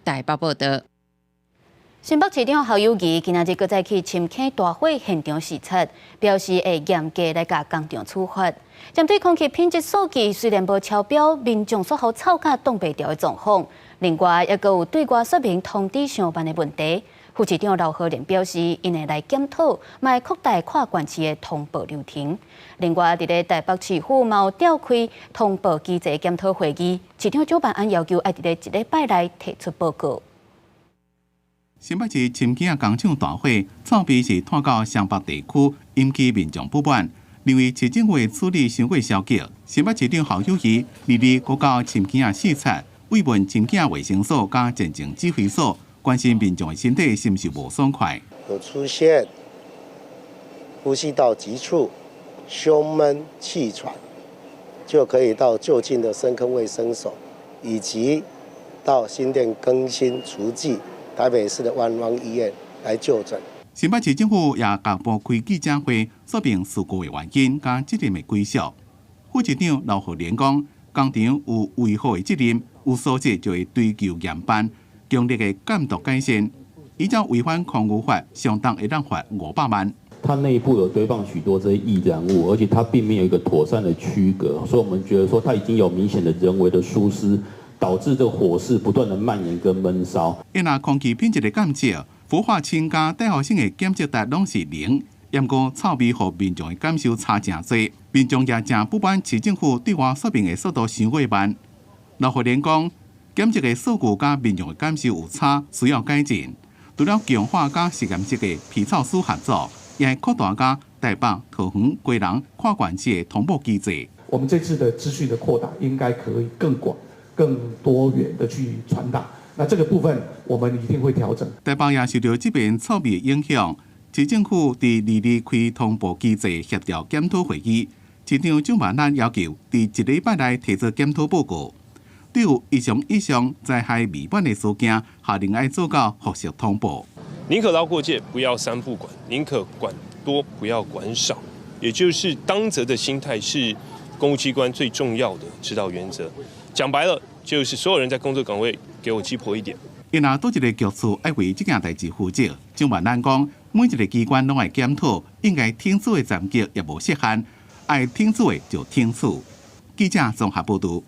台北报道。新北市长侯友宜今仔日搁再去深坑大火现场视察，表示会严格来甲工厂处罚。针对空气品质数据虽然无超标，民众所好臭甲挡袂掉的状况，另外也有对外说明通知上班的问题。副市长刘和莲表示，因会来检讨，嘛会扩大跨县市的通报流程。另外，伫咧台北市府嘛有召开通报机制检讨会议，市长主办案要求要伫咧一礼拜内提出报告。新北市深坑工厂大火，臭味是传到湘北地区，引起民众不满。认为市政府处理伤过消极，新北市长侯友宜日搁到深坑视察，慰问深坑卫生所甲前情指挥所，关心民众的身体是毋是无爽快。有出现呼吸道急促、胸闷、气喘，就可以到就近的深坑卫生所，以及到新店更新厨技台北市的万芳医院来就诊。新北市政府也公布开记者会，说明事故的原因甲责任的归属。副市长刘和莲讲，工厂有违法的责任，有素质就会追究严办，强烈的监督改善。依照违反空污法，相当会让罚500万。它内部有堆放许多这些易燃物，而且它并没有一个妥善的区隔，所以我们觉得说它已经有明显的人为的疏失，导致这个火势不断的蔓延跟闷烧。因那空气品质的监测，氟化氢加带后性的检测值拢是0，不过臭味互民众的感受差真多，民众也真不满市政府对外说明的速度伤过慢。刘和莲讲，检测的数据甲民众的感受有差，需要改进。除了强化甲实验室的皮草师合作，也会扩大甲台北、桃园、基隆跨县市的同步机制。我们这次的资讯的扩大，应该可以更广、更多元的去传达。那这个部分，我们一定会调整。台北也受到这边臭味的影响，市政府伫2日开通报机制协调检讨会议，市长蒋万安要求伫1礼拜内提出检讨报告。对有异常以上灾害未满的事件，下令要做到核实通报。宁可捞过界，不要3不管；宁可管多，不要管少。也就是当责的心态是公务机关最重要的指导原则。讲白了，就是所有人在工作岗位给我鸡婆一点。因哪多一个局处要为这件代志负责，蒋万安讲，每一个机关拢会检讨，应该停止的残局也无设限，爱停止的就停止。记者综合报道。